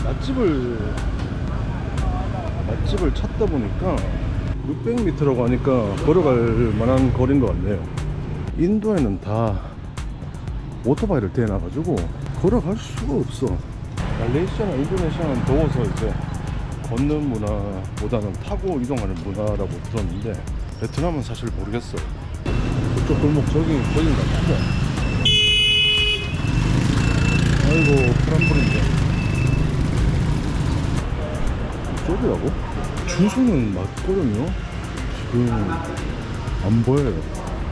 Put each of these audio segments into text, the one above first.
맛집을 찾다 보니까 600m라고 하니까 걸어갈 만한 거리인 것 같네요. 인도에는 다 오토바이를 대놔가지고 걸어갈 수가 없어. 말레이시아나 인도네시아는 더워서 이제 걷는 문화보다는 타고 이동하는 문화라고 들었는데 베트남은 사실 모르겠어요. 저쪽 골목 저긴 것 같은데. 아이고 프란불인데 이쪽이라고? 주소는 맞거든요. 지금 안 보여요.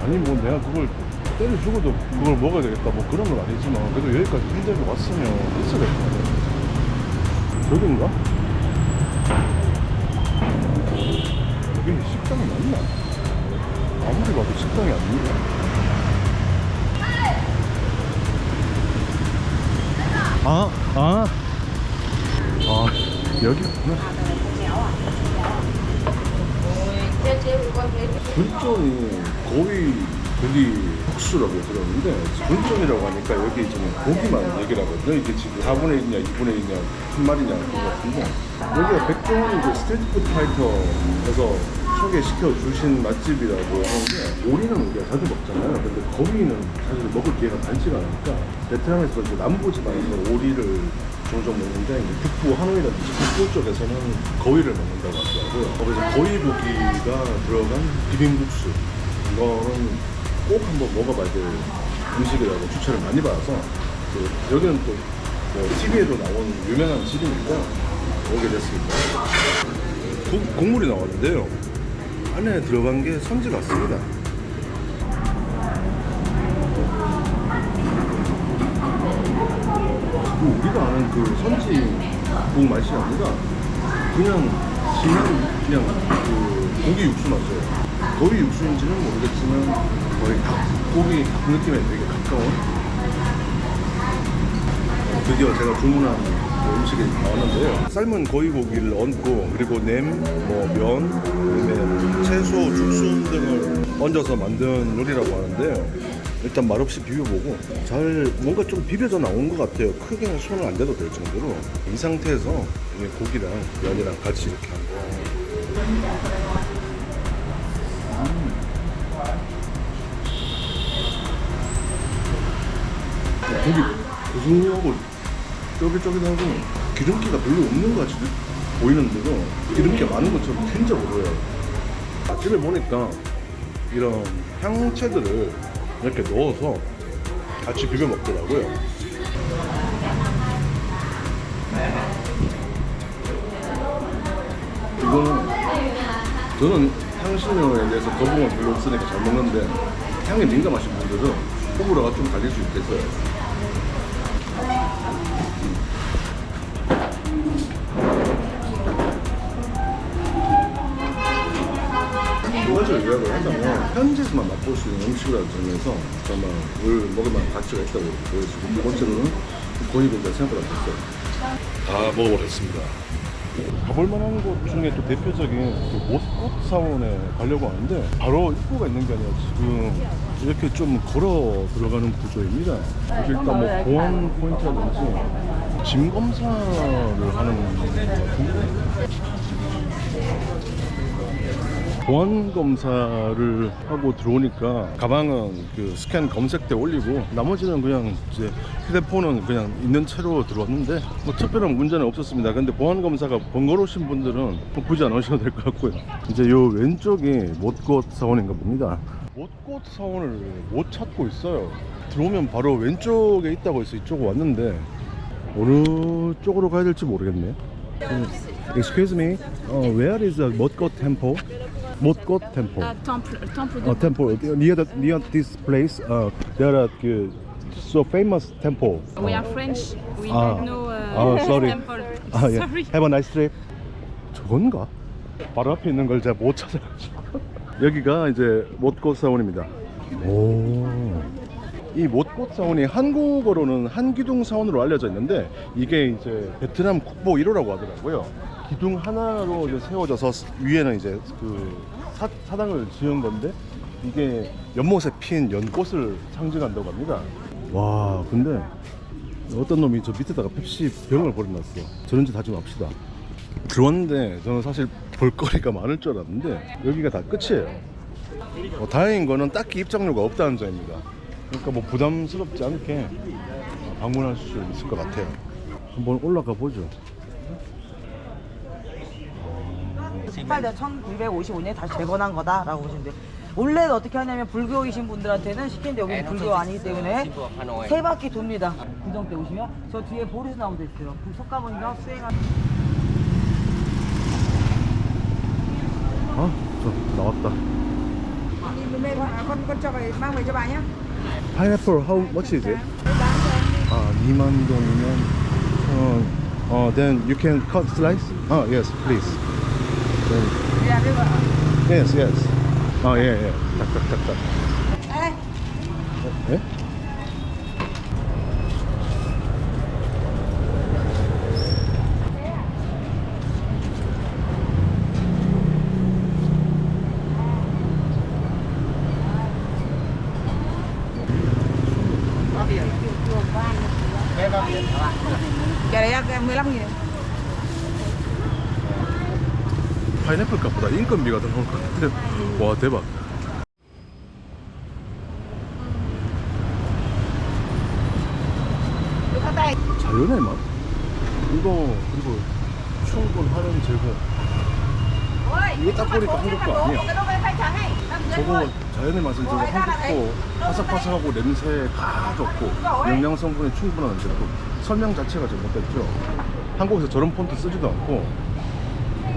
아니 뭐 내가 그걸 때려 죽어도 그걸 먹어야 되겠다 뭐 그런 건 아니지만 그래도 여기까지 힘들게 왔으면 있어야 될 거 아니야. 저긴가? 여기는 식당이 맞나? 아무리 봐도 식당이 아닌데. 여기구나. 분전이 거의 고기 국수라고 들었는데 분전이라고 하니까 여기 지금 고기만 얘기를 하거든요. 이게 지금 4분의 1이냐 2분의 1이냐 한 마리냐 그거 같은데 여기가 백종원 이제 스트리트푸드 파이터에서 소개시켜 주신 맛집이라고 하는데 오리는 우리가 자주 먹잖아요. 근데 거기는 사실 먹을 기회가 많지가 않으니까 베트남에서 이제 남부지방에서 오리를 종종 먹는데 이제 북부 하노이라든지 북부 쪽에서는 거위를 먹는다고 하더라고요. 그래서 거위 고기가 들어간 비빔국수 이거는 꼭 한번 먹어봐야 될 음식이라고 추천을 많이 받아서 여기는 또 뭐 TV에도 나온 유명한 집이니까 오게 됐습니다. 국물이 나왔는데요. 안에 들어간 게 선지 같습니다. 우리가 아는 그 선지국 맛이 아니라 그냥 진한 그 고기 육수 맛이에요. 거위 육수인지는 모르겠지만 거의 닭고기 닭 느낌에 되게 가까운. 드디어 제가 주문한 음식이 나왔는데요. 삶은 거위 고기를 얹고 그리고 면, 그다음에 채소, 죽순 등을 얹어서 만든 요리라고 하는데요. 일단 말없이 비벼보고 잘 뭔가 좀 비벼져 나온 것 같아요. 크게 손을 안 대도 될 정도로. 이 상태에서 고기랑 면이랑 같이 이렇게 한 거. 고기 고소하고 쫄깃쫄깃하고 기름기가 별로 없는 것 같이 보이는데도 기름기가 많은 것처럼 진짜 고소해요. 집에 보니까 이런 향채들을 이렇게 넣어서 같이 비벼 먹더라고요. 이거는 저는 향신료에 대해서 거부감이 별로 없으니까 잘 먹는데 향에 민감하신 분들은 호불호가 좀 갈릴 수 있겠어요. 두 가지를 요약을 하자면 현지에서만 맛볼 수 있는 음식이라는 점에서 정말 물 먹을만한 가치가 있다고 보여지고 두 번째로는 고기고기가 생각보다 됐어요. 다 먹어보겠습니다. 가볼 만한 곳 중에 또 대표적인 그 못꽃 사원에 가려고 하는데 바로 입구가 있는 게 아니라 지금 이렇게 좀 걸어 들어가는 구조입니다. 여기 일단 뭐 보안 포인트라든지 짐 검사를 하는 것 같은데 보안 검사를 하고 들어오니까 가방은 그 스캔 검색대 올리고 나머지는 그냥 이제 휴대폰은 그냥 있는 채로 들어왔는데 뭐 특별한 문제는 없었습니다. 근데 보안 검사가 번거로우신 분들은 뭐 굳이 안 오셔도 될 것 같고요. 이제 요 왼쪽이 못꽃 사원인가 봅니다. 못꽃 사원을 못 찾고 있어요. 들어오면 바로 왼쪽에 있다고 해서 이쪽으로 왔는데 어느 쪽으로 가야 될지 모르겠네. Excuse me, where is the Motgot temple? Motgot temple. Temple near this place. There are so famous temple. We are French. We have no sorry. temple. Yeah. Sorry. Have a nice trip. 저건가? 바로 앞에 있는 걸 제가 못 찾아가지고. 여기가 이제 못꽃 사원입니다. 오. 이 못꽃 사원이 한국어로는 한기둥 사원으로 알려져 있는데 이게 이제 베트남 국보 1호라고 하더라고요. 기둥 하나로 이제 세워져서 위에는 이제 그 사당을 지은 건데 이게 연못에 핀 연꽃을 상징한다고 합니다. 와, 근데 어떤 놈이 저 밑에다가 펩시 병을 버려놨어. 저런지 다 좀 합시다. 들어왔는데 저는 사실 볼거리가 많을 줄 알았는데 여기가 다 끝이에요. 다행인 거는 딱히 입장료가 없다는 점입니다. 그러니까 뭐 부담스럽지 않게 방문할 수 있을 것 같아요. 한번 올라가 보죠. 식발대 1955년에 다시 재건한 거다라고 보시면 돼요. 원래는 어떻게 하냐면 불교이신 분들한테는 시키는데 여기는 불교 아니기 때문에 세 바퀴 돕니다. 구정 때 오시면 저 뒤에 보리수 나무도 있어요. 그 석가모니가 수행한. 저 나왔다. con cho về mang về cho bà nhé. Pineapple, how much is it? 2만 동이면 then you can cut slice? Yes, please. Then, Dạ đi vợ. yes, yes. 예. 딱. Ê, 예? chả đấy 15.000. 파인애플 값보다 인건비가 더 나올 것 같아요. 와, 대박. 자연의 맛? 이거 그리고 충분하는 제공. 이게 딱 보니까 한국 거 아니야. 저거 자연의 맛은 저거 한국도 바삭바삭하고 냄새 다 좋고 영양 성분이 충분한 제품. 설명 자체가 좀 못됐죠. 한국에서 저런 폰트 쓰지도 않고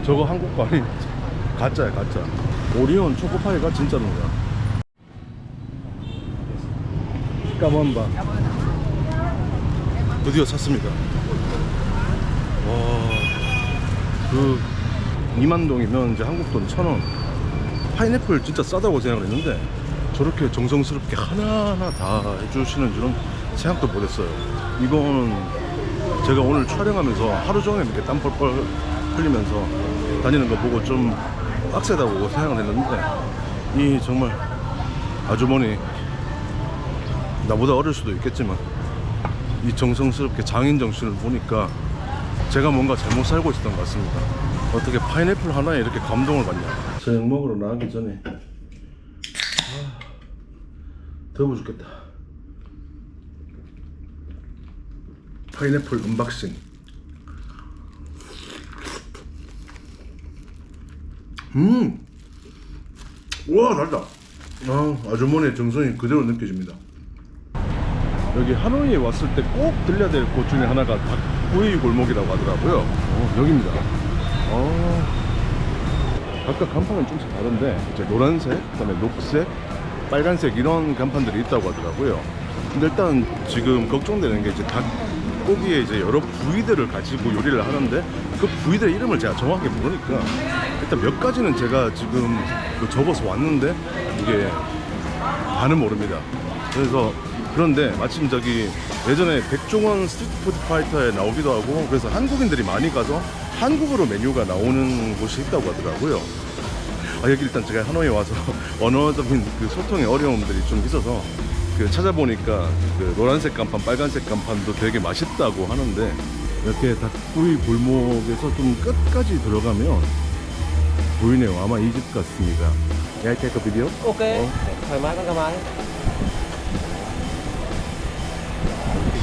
저거 한국 거 아니 가짜야 가짜. 오리온 초코파이가 진짜 뭐야. 까만바 드디어 샀습니다. 와, 그 2만 동이면 이제 한국 돈 1,000원. 파인애플 진짜 싸다고 생각을 했는데 저렇게 정성스럽게 하나하나 다 해주시는 줄은 생각도 못했어요. 이거는 제가 오늘 촬영하면서 하루 종일 이렇게 땀 뻘뻘 흘리면서 다니는 거 보고 좀 빡세다고 생각을 했는데 이 정말 아주머니, 나보다 어릴 수도 있겠지만 이 정성스럽게 장인 정신을 보니까 제가 뭔가 잘못 살고 있었던 것 같습니다. 어떻게 파인애플 하나에 이렇게 감동을 받냐. 저녁 먹으러 나가기 전에 더워 죽겠다. 파인애플 언박싱. 우와, 달다. 아주머니의 정성이 그대로 느껴집니다. 여기 하노이에 왔을 때 꼭 들려야 될 곳 중에 하나가 닭구이 골목이라고 하더라고요. 여기입니다. 각각 간판은 조금씩 다른데 이제 노란색, 그다음에 녹색, 빨간색 이런 간판들이 있다고 하더라고요. 근데 일단 지금 걱정되는 게 이제 닭고기에 이제 여러 부위들을 가지고 요리를 하는데 그 부위들의 이름을 제가 정확하게 모르니까 일단 몇 가지는 제가 지금 적어서 왔는데 이게 반은 모릅니다. 그래서 그런데 마침 저기 예전에 백종원 스트리트푸드 파이터에 나오기도 하고 그래서 한국인들이 많이 가서 한국어로 메뉴가 나오는 곳이 있다고 하더라고요. 여기 일단 제가 하노이에 와서 언어적인 그 소통의 어려움들이 좀 있어서 그 찾아보니까 그 노란색 간판, 빨간색 간판도 되게 맛있다고 하는데 이렇게 닭구이 골목에서 좀 끝까지 들어가면 보이네요. 아마 이 집 같습니다. Can I take a video? Ok. Thoải mái con camera.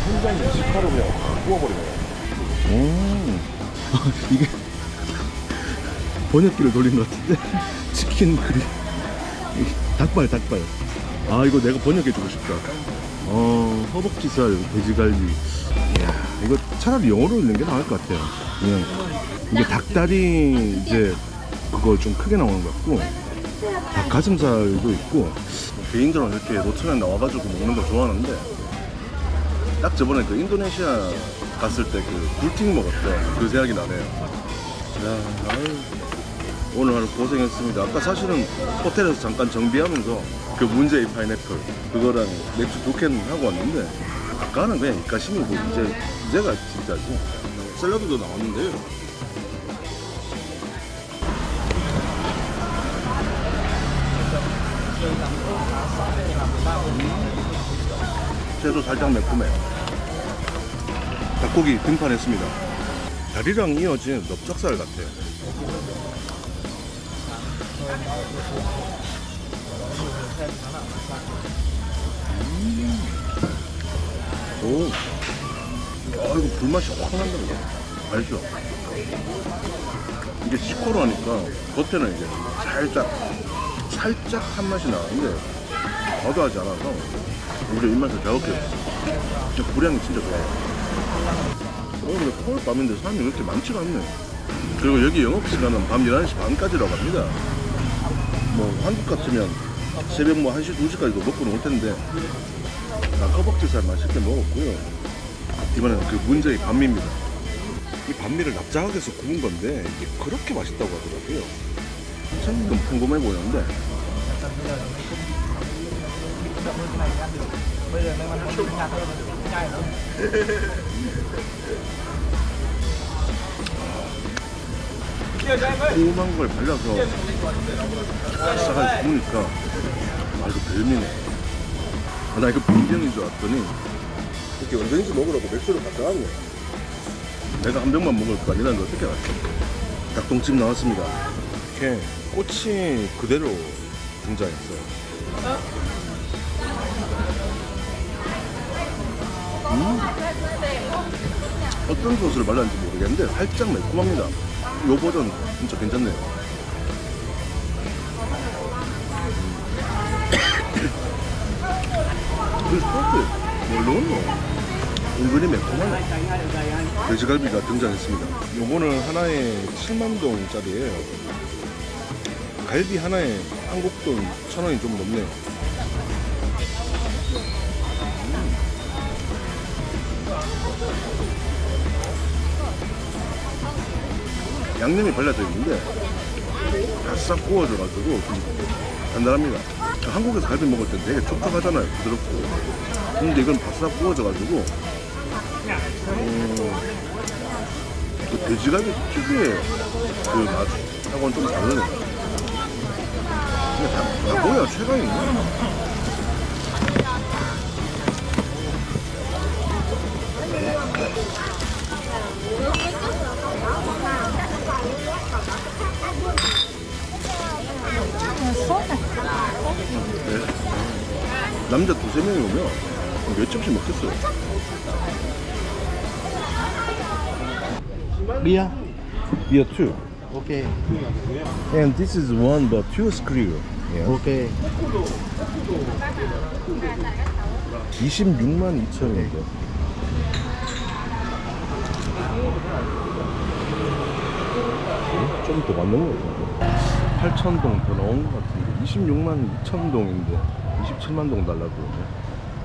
현장 직화로 그냥 구워버리네요. 이게 번역기를 돌린 것 같은데 치킨 그리 닭발. 이거 내가 번역해주고 싶다. 허벅지살, 돼지갈비. 이야, 이거 차라리 영어로 읽는 게 나을 것 같아요. 그냥 이게 닭다리 이제 그거 좀 크게 나오는 것 같고 닭가슴살도 있고. 개인적으로 이렇게 노천에 나와가지고 먹는 거 좋아하는데 딱 저번에 그 인도네시아 갔을 때 그 굴팅 먹었던 그 생각이 나네요. 오늘 하루 고생했습니다. 아까 사실은 호텔에서 잠깐 정비하면서 그 문제의 파인애플 그거랑 맥주 2캔 하고 왔는데 아까는 그냥 입가심이고 이제가 진짜지. 샐러드도 나왔는데요. 채소 살짝 매콤해요. 닭고기 등판했습니다. 다리랑 이어진 넓적살 같아요. 오, 아, 이거 불맛이 확 난다, 이거. 알죠? 이게 시코로 하니까 겉에는 이제 살짝 한 맛이 나는데 과도하지 않아서 우리 입맛을 자극해요. 불향이 진짜 좋아요. 근데 8월 밤인데 사람이 그렇게 많지가 않네. 그리고 여기 영업시간은 밤 11시 반까지라고 합니다. 뭐 한국 같으면 새벽 뭐 1시, 2시까지도 먹고는 올 텐데 허벅지살 맛있게 먹었고요. 이번에는 그 문제의 반미입니다. 이 반미를 납작하게 해서 구운 건데 이게 그렇게 맛있다고 하더라고요. 참 좀 궁금해 보이는데 고구마한 걸 발라서 바삭하게 구우니까 아 이거 별미네. 아, 나 이거 병인 줄 알았더니 이렇게 언제든지 먹으라고 맥주를 가져왔네. 내가 한 병만 먹을 거 아니라는 걸 어떻게 알았어. 닭똥집 나왔습니다. 이렇게 꽃이 그대로 등장했어요. 어떤 소스를 발랐는지 모르겠는데 살짝 매콤합니다. 요 버전 진짜 괜찮네요. 그 소스 뭘 넣었노? 은근히 매콤하네. 돼지갈비가 등장했습니다. 요거는 하나에 7만동짜리예요. 갈비 하나에 한국 돈 1,000원이 좀 넘네요. 양념이 발라져 있는데 바싹 구워져가지고 좀 단단합니다. 한국에서 갈비 먹을 때 되게 촉촉하잖아요. 부드럽고. 근데 이건 바싹 구워져가지고 그 돼지갈비 특유의 그 맛하고는 좀 다르네. 근데 다 뭐야 최강이네. 네. 남자 2-3명이 오면 몇 점씩 먹겠어요. Beer? Beer 2. Okay. And this is one but 2 screw. Yeah. Okay. 26만 2천원이죠. 좀 더 맞는 것 같은데 8,000동 더 나온 것 같은데 26만 2천동인데 27만 동 달라고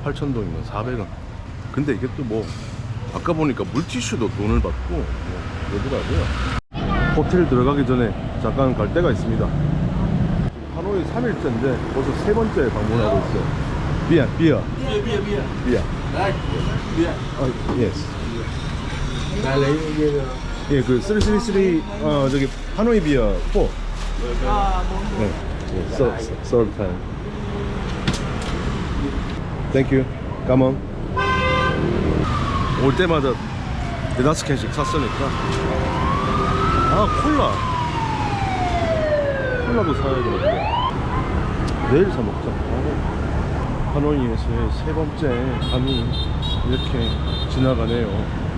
8,000동이면 400원. 근데 이게 또 뭐 아까 보니까 물티슈도 돈을 받고 뭐 그러더라고요. 호텔 들어가기 전에 잠깐 갈 데가 있습니다. 하노이 3일째인데 벌써 3번째 방문하고 있어요. 비어. 비어. 예스. 예, 그 333 저기 하노이 비어 4. 네. 서브 타임. 땡큐. 까먼. 올 때마다 4-5캔씩 샀으니까. 아, 콜라도 사야 되는데 내일 사 먹자. 하노이에서의 3번째 밤이 이렇게 지나가네요.